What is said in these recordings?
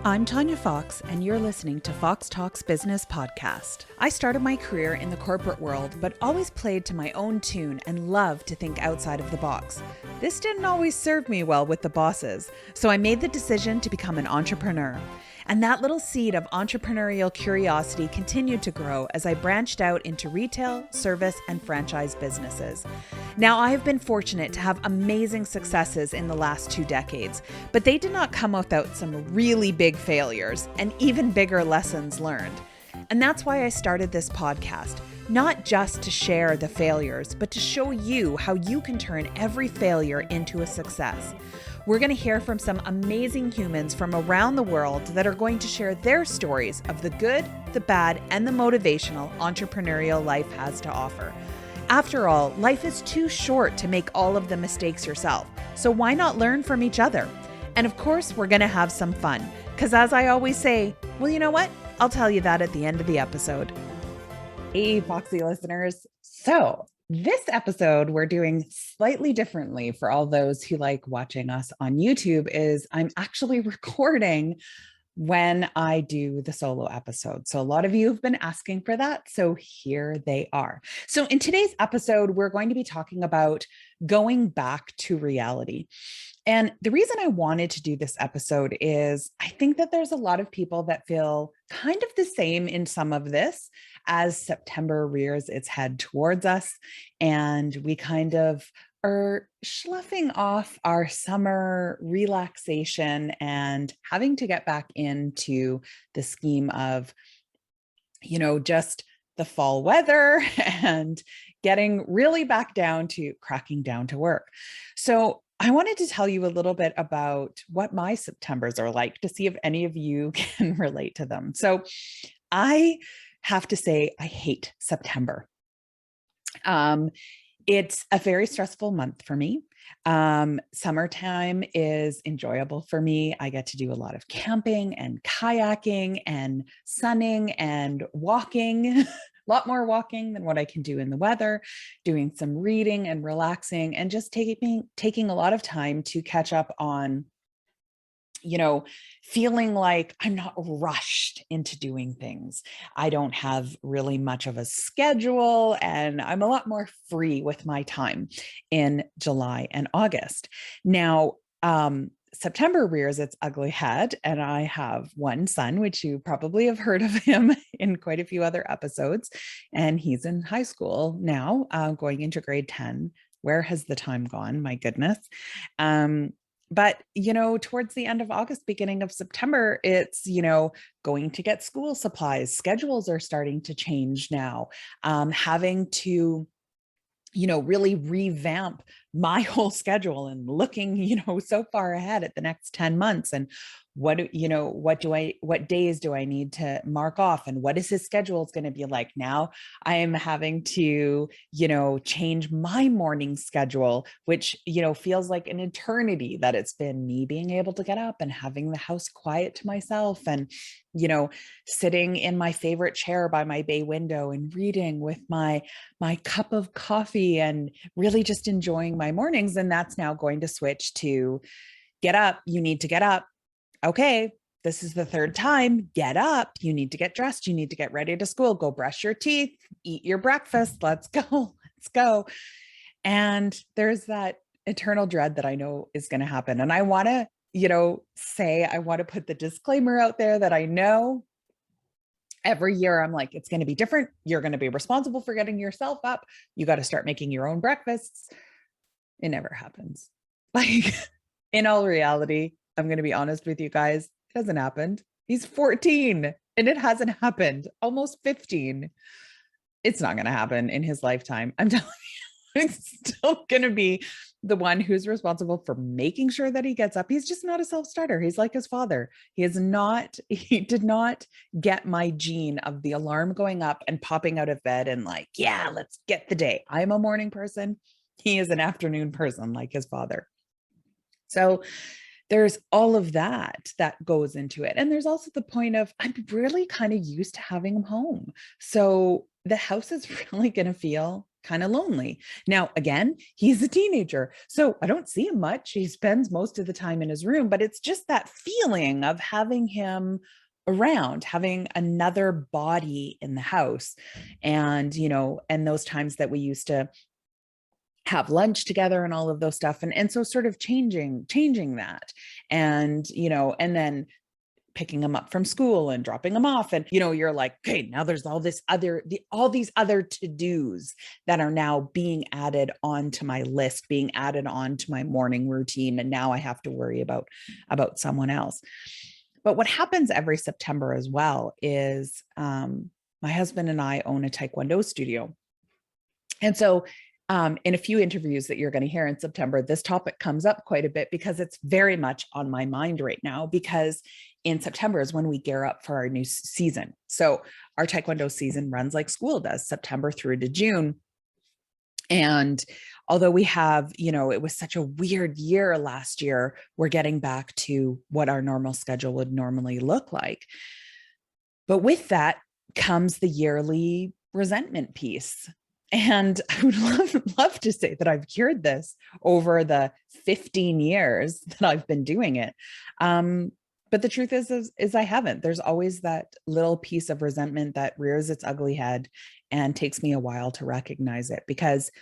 I'm Tanya Fox, and you're listening to Fox Talks Business Podcast. I started my career in the corporate world, but always played to my own tune and loved to think outside of the box. This didn't always serve me well with the bosses, so I made the decision to become an entrepreneur. And that little seed of entrepreneurial curiosity continued to grow as I branched out into retail, service, and franchise businesses. Now, I have been fortunate to have amazing successes in the last 2 decades, but they did not come without some really big failures and even bigger lessons learned. And that's why I started this podcast, not just to share the failures, but to show you how you can turn every failure into a success. We're going to hear from some amazing humans from around the world that are going to share their stories of the good, the bad, and the motivational entrepreneurial life has to offer. After all, life is too short to make all of the mistakes yourself, so why not learn from each other? And of course, we're going to have some fun, because as I always say, well, you know what? I'll tell you that at the end of the episode. Hey, Foxy listeners. So this episode we're doing slightly differently for all those who like watching us on YouTube is I'm actually recording when I do the solo episode. So a lot of you have been asking for that. So here they are. So in today's episode, we're going to be talking about going back to reality. And the reason I wanted to do this episode is I think that there's a lot of people that feel kind of the same in some of this as September rears its head towards us. And we kind of are sloughing off our summer relaxation and having to get back into the scheme of, just the fall weather and getting really back down to cracking down to work. So I wanted to tell you a little bit about what my Septembers are like to see if any of you can relate to them. So I have to say, I hate September. It's a very stressful month for me. Summertime is enjoyable for me. I get to do a lot of camping and kayaking and sunning and walking, a lot more walking than what I can do in the weather, doing some reading and relaxing and just taking a lot of time to catch up on feeling like I'm not rushed into doing things. I don't have really much of a schedule and I'm a lot more free with my time in July and August. Now, September rears its ugly head, and I have one son, which you probably have heard of him in quite a few other episodes, and he's in high school now, going into grade 10. Where has the time gone? My goodness. But, towards the end of August, beginning of September, it's, going to get school supplies. Schedules are starting to change now. Having to, really revamp my whole schedule and looking, so far ahead at the next 10 months and what days do I need to mark off and what is his schedule is going to be like. Now I am having to, change my morning schedule, which, feels like an eternity that it's been me being able to get up and having the house quiet to myself and, sitting in my favorite chair by my bay window and reading with my cup of coffee and really just enjoying my mornings. And that's now going to switch to get up. You need to get up. Okay, this is the third time. Get up. You need to get dressed. You need to get ready to school. Go brush your teeth, eat your breakfast. Let's go. Let's go. And there's that eternal dread that I know is going to happen. And I want to, I want to put the disclaimer out there that I know every year I'm like, it's going to be different. You're going to be responsible for getting yourself up. You got to start making your own breakfasts. It never happens. Like in all reality, I'm going to be honest with you guys. It hasn't happened. He's 14 and it hasn't happened. Almost 15. It's not going to happen in his lifetime. I'm telling you, it's still going to be the one who's responsible for making sure that he gets up. He's just not a self-starter. He's like his father. He did not get my gene of the alarm going up and popping out of bed and like, yeah, let's get the day. I'm a morning person. He is an afternoon person like his father. So there's all of that goes into it. And there's also the point of I'm really kind of used to having him home. So the house is really going to feel kind of lonely. Now, again, he's a teenager, so I don't see him much. He spends most of the time in his room, but it's just that feeling of having him around, having another body in the house. And, and those times that we used to have lunch together and all of those stuff. And so sort of changing that. And, and then picking them up from school and dropping them off. And, you're like, okay, now there's all these other to-dos that are now being added onto my list, being added onto my morning routine. And now I have to worry about someone else. But what happens every September as well is my husband and I own a Taekwondo studio. And so in a few interviews that you're going to hear in September, this topic comes up quite a bit because it's very much on my mind right now, because in September is when we gear up for our new season. So our Taekwondo season runs like school does, September through to June. And although we have, it was such a weird year last year, we're getting back to what our normal schedule would normally look like. But with that comes the yearly resentment piece. And I would love to say that I've cured this over the 15 years that I've been doing it. But the truth is I haven't. There's always that little piece of resentment that rears its ugly head and takes me a while to recognize it, because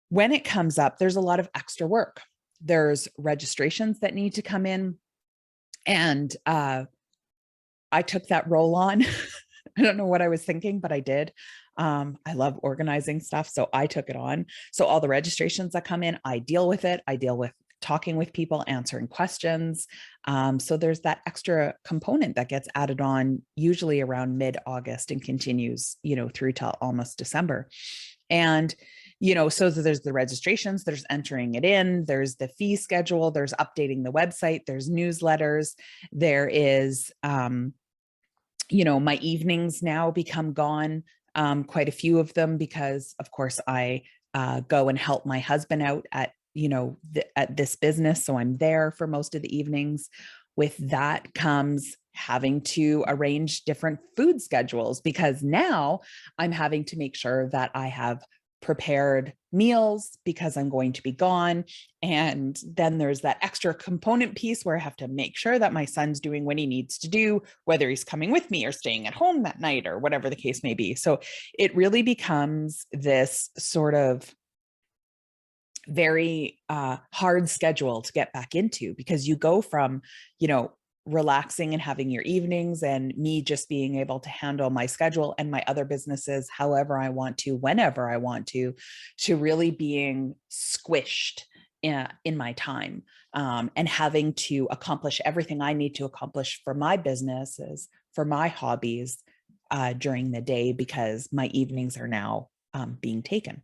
when it comes up, there's a lot of extra work. There's registrations that need to come in. And I took that role on. I don't know what I was thinking, but I did. I love organizing stuff, so I took it on. So all the registrations that come in, I deal with it. I deal with talking with people, answering questions. So there's that extra component that gets added on usually around mid-August and continues, through till almost December. And, so there's the registrations, there's entering it in, there's the fee schedule, there's updating the website, there's newsletters, there is, my evenings now become gone, quite a few of them, because of course I go and help my husband out at, at this business. So I'm there for most of the evenings. With that comes having to arrange different food schedules, because now I'm having to make sure that I have prepared meals because I'm going to be gone. And then there's that extra component piece where I have to make sure that my son's doing what he needs to do, whether he's coming with me or staying at home that night or whatever the case may be. So it really becomes this sort of very hard schedule to get back into, because you go from, relaxing and having your evenings and me just being able to handle my schedule and my other businesses however I want to, whenever I want to really being squished in my time, and having to accomplish everything I need to accomplish for my businesses, for my hobbies during the day, because my evenings are now being taken.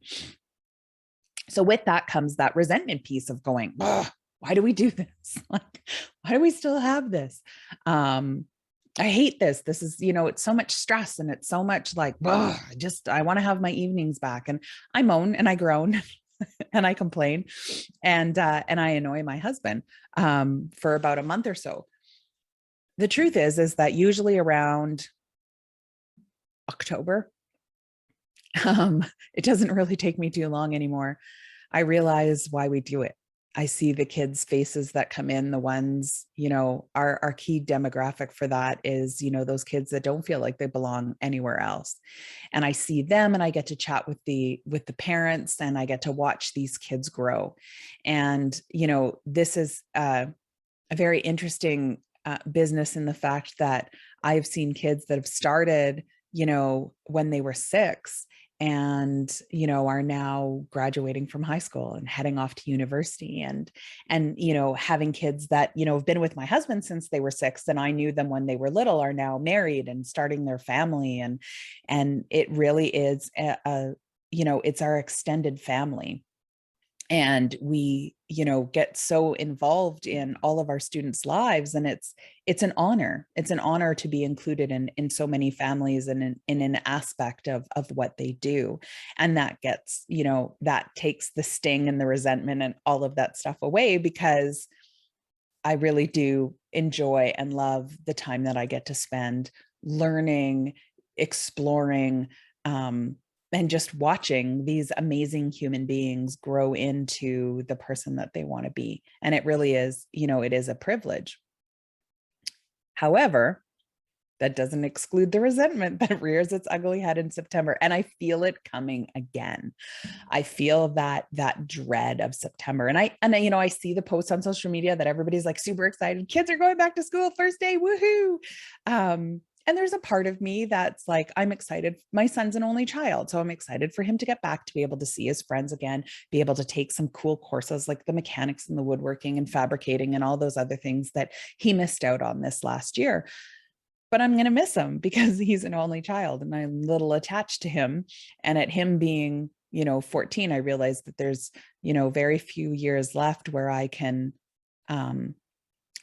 So with that comes that resentment piece of going, why do we do this? Like, why do we still have this? I hate this. This is, it's so much stress, and it's so much like, I want to have my evenings back. And I moan and I groan and I complain, and I annoy my husband for about a month or so. The truth is that usually around October, it doesn't really take me too long anymore. I realize why we do it. I see the kids' faces that come in, the ones, our key demographic for that is, those kids that don't feel like they belong anywhere else. And I see them, and I get to chat with the parents, and I get to watch these kids grow. And, this is a very interesting business in the fact that I've seen kids that have started, when they were 6, and are now graduating from high school and heading off to university, and having kids that have been with my husband since they were 6, and I knew them when they were little, are now married and starting their family, and it really is it's our extended family. And we get so involved in all of our students' lives, and it's an honor to be included in so many families and in an aspect of what they do. And that gets that takes the sting and the resentment and all of that stuff away, because I really do enjoy and love the time that I get to spend learning, exploring, and just watching these amazing human beings grow into the person that they want to be. And it really is, it is a privilege. However, that doesn't exclude the resentment that rears its ugly head in September. And I feel it coming again. I feel that dread of September. And I see the posts on social media that everybody's like super excited. Kids are going back to school first day. Woohoo. And there's a part of me that's like, I'm excited. My son's an only child. So I'm excited for him to get back, to be able to see his friends again, be able to take some cool courses like the mechanics and the woodworking and fabricating and all those other things that he missed out on this last year. But I'm going to miss him because he's an only child and I'm a little attached to him. And at him being, 14, I realized that there's, very few years left where I can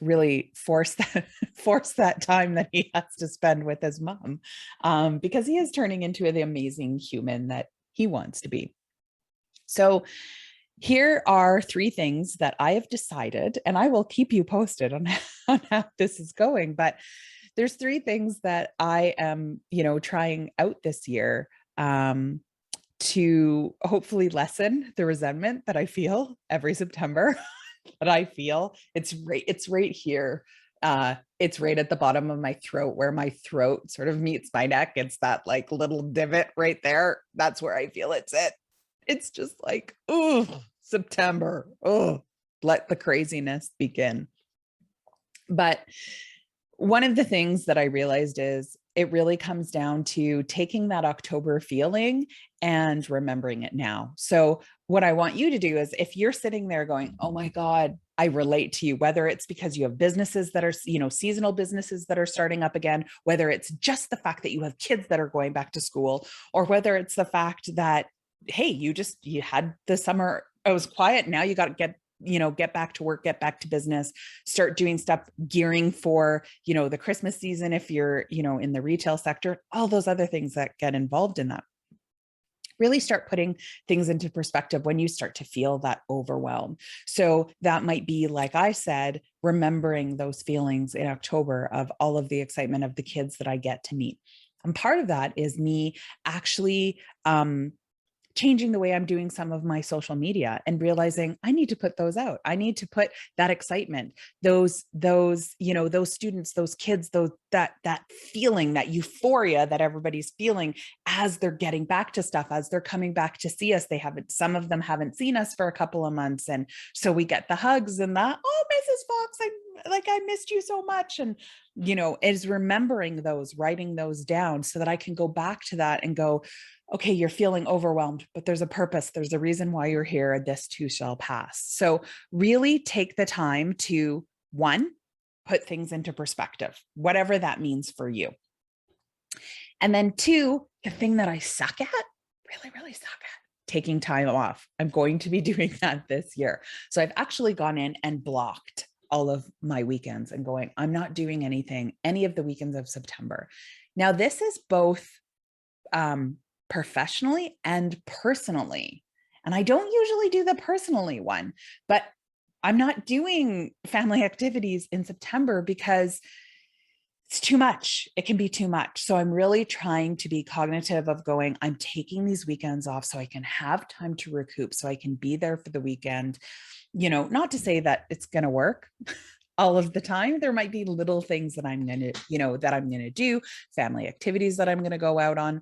really force that time that he has to spend with his mom, because he is turning into the amazing human that he wants to be. So here are 3 things that I have decided, and I will keep you posted on how this is going, but there's 3 things that I am, trying out this year, to hopefully lessen the resentment that I feel every September. That I feel it's right here. It's right at the bottom of my throat, where my throat sort of meets my neck. It's that like little divot right there. That's where I feel it's it. It's just like, oh, September. Oh, let the craziness begin. But one of the things that I realized is it really comes down to taking that October feeling and remembering it now. So what I want you to do is, if you're sitting there going, oh my God, I relate to you, whether it's because you have businesses that are, seasonal businesses that are starting up again, whether it's just the fact that you have kids that are going back to school, or whether it's the fact that, hey, you had the summer, it was quiet. Now you got to get back to work, get back to business, start doing stuff, gearing for, the Christmas season, if you're, in the retail sector, all those other things that get involved in that. Really start putting things into perspective when you start to feel that overwhelm. So that might be, like I said, remembering those feelings in October of all of the excitement of the kids that I get to meet. And part of that is me actually, changing the way I'm doing some of my social media and realizing I need to put those out. I need to put that excitement, those students, those kids, that feeling, that euphoria that everybody's feeling as they're getting back to stuff, as they're coming back to see us. Some of them haven't seen us for a couple of months. And so we get the hugs and oh, Mrs. Fox, I missed you so much. And, is remembering those, writing those down so that I can go back to that and go, okay, you're feeling overwhelmed, but there's a purpose. There's a reason why you're here. This too shall pass. So really take the time to, 1, put things into perspective, whatever that means for you. And then 2, the thing that I suck at, really suck at, taking time off. I'm going to be doing that this year. So I've actually gone in and blocked all of my weekends and going, I'm not doing any of the weekends of September. Now, this is both, professionally and personally. And I don't usually do the personally one, but I'm not doing family activities in September because it's too much. It can be too much. So I'm really trying to be cognitive of going, I'm taking these weekends off so I can have time to recoup, so I can be there for the weekend. Not to say that it's going to work all of the time. There might be little things that I'm going to do, family activities that I'm going to go out on,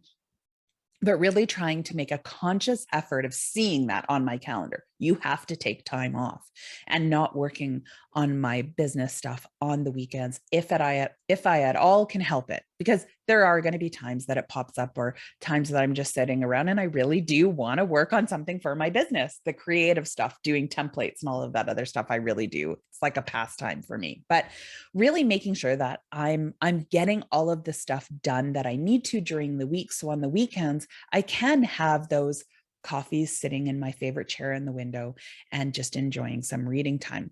but really trying to make a conscious effort of seeing that on my calendar. You have to take time off, and not working on my business stuff on the weekends if I at all can help it, because there are going to be times that it pops up, or times that I'm just sitting around and I really do want to work on something for my business, the creative stuff, doing templates and all of that other stuff. I really do. It's like a pastime for me, but really making sure that I'm getting all of the stuff done that I need to during the week. So on the weekends, I can have those coffees sitting in my favorite chair in the window and just enjoying some reading time.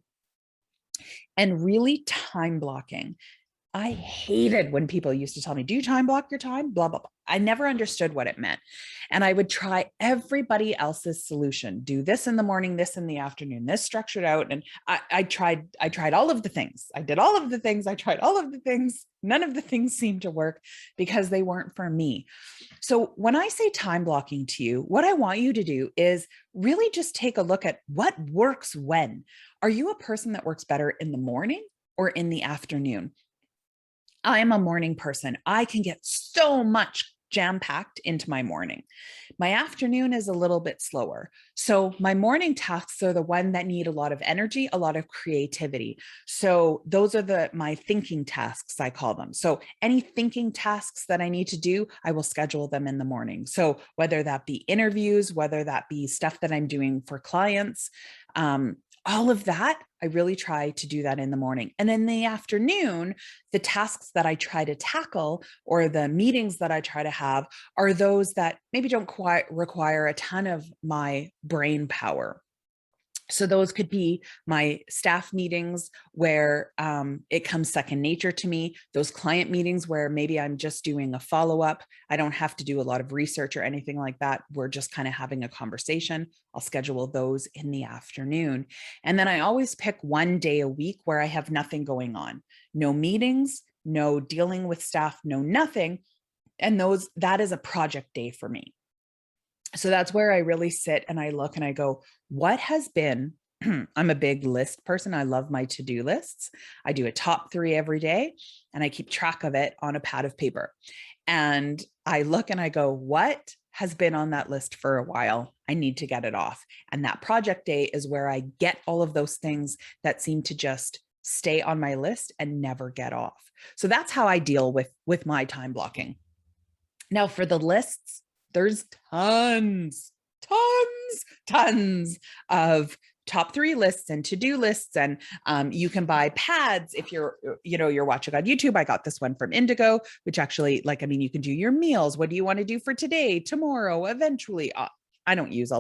And really time blocking. I hated when people used to tell me, do you time block your time? Blah, blah, blah. I never understood what it meant. And I would try everybody else's solution. Do this in the morning, this in the afternoon, this structured out. And I tried all of the things. I did all of the things. I tried all of the things. None of the things seemed to work because they weren't for me. So when I say time blocking to you, what I want you to do is really just take a look at what works when. Are you a person that works better in the morning or in the afternoon? I am a morning person. I can get so much jam-packed into my morning. My afternoon is a little bit slower. So my morning tasks are the one that need a lot of energy, a lot of creativity. So those are my thinking tasks, I call them. So any thinking tasks that I need to do, I will schedule them in the morning. So whether that be interviews, whether that be stuff that I'm doing for clients, all of that, I really try to do that in the morning. And in the afternoon, the tasks that I try to tackle or the meetings that I try to have are those that maybe don't quite require a ton of my brain power. So those could be my staff meetings where it comes second nature to me, those client meetings where maybe I'm just doing a follow-up. I don't have to do a lot of research or anything like that. We're just kind of having a conversation. I'll schedule those in the afternoon. And then I always pick one day a week where I have nothing going on, no meetings, no dealing with staff, no nothing. And that is a project day for me. So that's where I really sit and I look and I go, what has been, I'm a big list person. I love my to-do lists. I do a top 3 every day and I keep track of it on a pad of paper. And I look and I go, what has been on that list for a while? I need to get it off. And that project day is where I get all of those things that seem to just stay on my list and never get off. So that's how I deal with my time blocking. Now for the lists, there's tons of top 3 lists and to-do lists. And you can buy pads if you're watching on YouTube. I got this one from Indigo, which actually, you can do your meals. What do you want to do for today, tomorrow, eventually? I don't use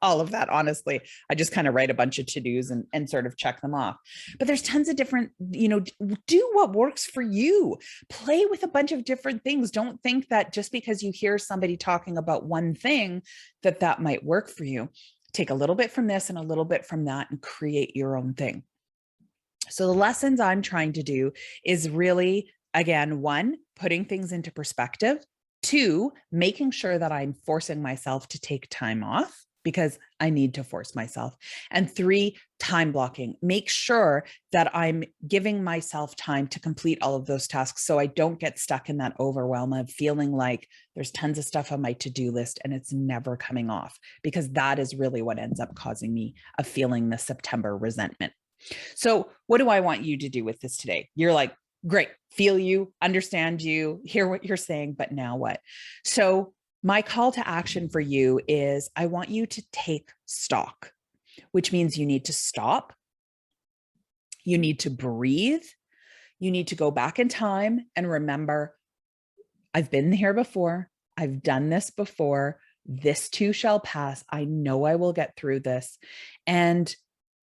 all of that, honestly. I just kind of write a bunch of to-dos and sort of check them off. But there's tons of different, do what works for you. Play with a bunch of different things. Don't think that just because you hear somebody talking about one thing, that might work for you. Take a little bit from this and a little bit from that and create your own thing. So the lessons I'm trying to do is really, again, 1, putting things into perspective. 2, making sure that I'm forcing myself to take time off, because I need to force myself. And 3, time blocking. Make sure that I'm giving myself time to complete all of those tasks so I don't get stuck in that overwhelm of feeling like there's tons of stuff on my to-do list and it's never coming off, because that is really what ends up causing me of feeling the September resentment. So what do I want you to do with this today? You're like, great, feel you, understand you, hear what you're saying, but now what? So my call to action for you is I want you to take stock, which means you need to stop. You need to breathe. You need to go back in time and remember, I've been here before. I've done this before. This too shall pass. I know I will get through this. And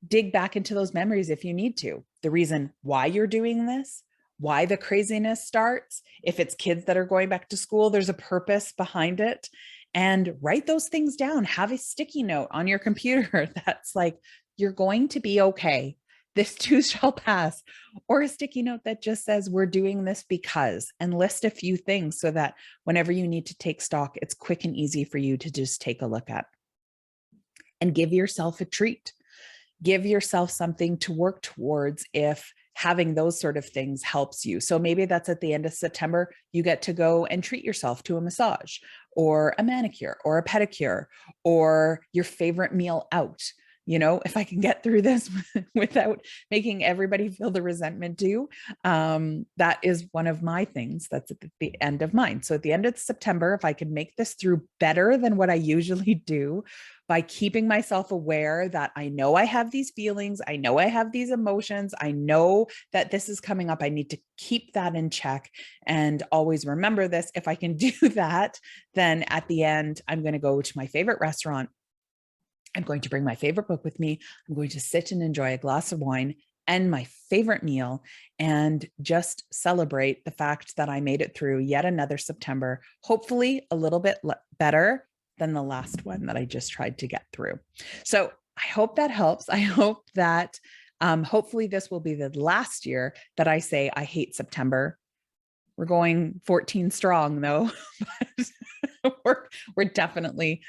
dig back into those memories if you need to. The reason why you're doing this, why the craziness starts. If it's kids that are going back to school, there's a purpose behind it. And write those things down. Have a sticky note on your computer that's like, you're going to be okay. This too shall pass. Or a sticky note that just says, we're doing this because, and list a few things so that whenever you need to take stock, it's quick and easy for you to just take a look at. And give yourself a treat. Give yourself something to work towards if having those sort of things helps you. So maybe that's at the end of September, you get to go and treat yourself to a massage or a manicure or a pedicure or your favorite meal out. If I can get through this without making everybody feel the resentment too, that is one of my things that's at the end of mine. So at the end of September, if I can make this through better than what I usually do by keeping myself aware that I know I have these feelings, I know I have these emotions, I know that this is coming up, I need to keep that in check and always remember this. If I can do that, then at the end, I'm going to go to my favorite restaurant. I'm going to bring my favorite book with me. I'm going to sit and enjoy a glass of wine and my favorite meal, and just celebrate the fact that I made it through yet another September, hopefully a little bit better than the last one that I just tried to get through. So I hope that helps. I hope that hopefully this will be the last year that I say I hate September. We're going 14 strong though, but we're definitely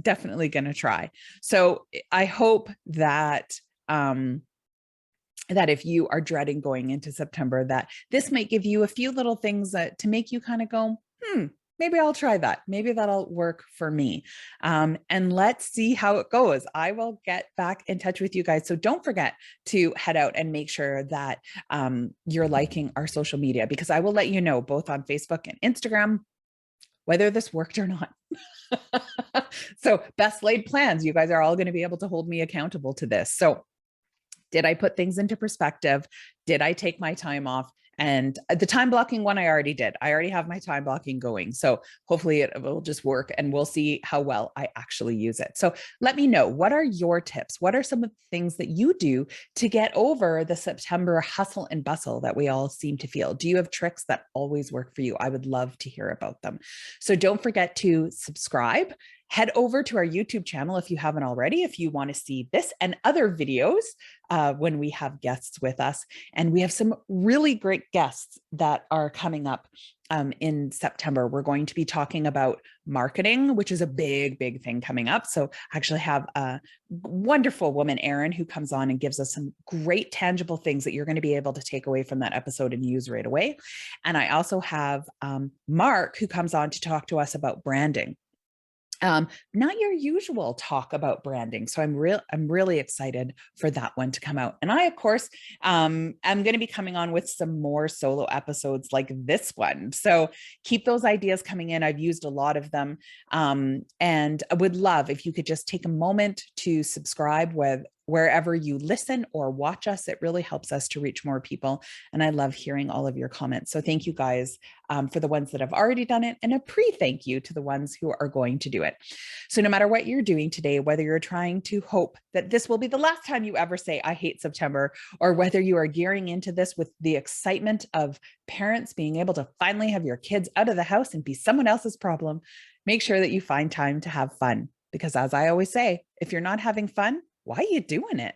definitely going to try. So I hope that that if you are dreading going into September, that this might give you a few little things that to make you kind of go, maybe I'll try that. Maybe that'll work for me. And let's see how it goes. I will get back in touch with you guys. So don't forget to head out and make sure that you're liking our social media, because I will let you know both on Facebook and Instagram whether this worked or not. So best laid plans. You guys are all going to be able to hold me accountable to this. So did I put things into perspective? Did I take my time off? And the time blocking one, I already did. I already have my time blocking going. So hopefully it will just work and we'll see how well I actually use it. So let me know, what are your tips? What are some of the things that you do to get over the September hustle and bustle that we all seem to feel? Do you have tricks that always work for you? I would love to hear about them. So don't forget to subscribe. Head over to our YouTube channel if you haven't already, if you want to see this and other videos when we have guests with us. And we have some really great guests that are coming up in September. We're going to be talking about marketing, which is a big, big thing coming up. So I actually have a wonderful woman, Erin, who comes on and gives us some great tangible things that you're going to be able to take away from that episode and use right away. And I also have Mark, who comes on to talk to us about branding. Not your usual talk about branding. So I'm really excited for that one to come out. And I, of course, am going to be coming on with some more solo episodes like this one. So keep those ideas coming in. I've used a lot of them. And I would love if you could just take a moment to subscribe wherever you listen or watch us. It really helps us to reach more people. And I love hearing all of your comments. So thank you guys for the ones that have already done it, and a pre-thank you to the ones who are going to do it. So no matter what you're doing today, whether you're trying to hope that this will be the last time you ever say, I hate September, or whether you are gearing into this with the excitement of parents being able to finally have your kids out of the house and be someone else's problem, make sure that you find time to have fun. Because as I always say, if you're not having fun, why are you doing it?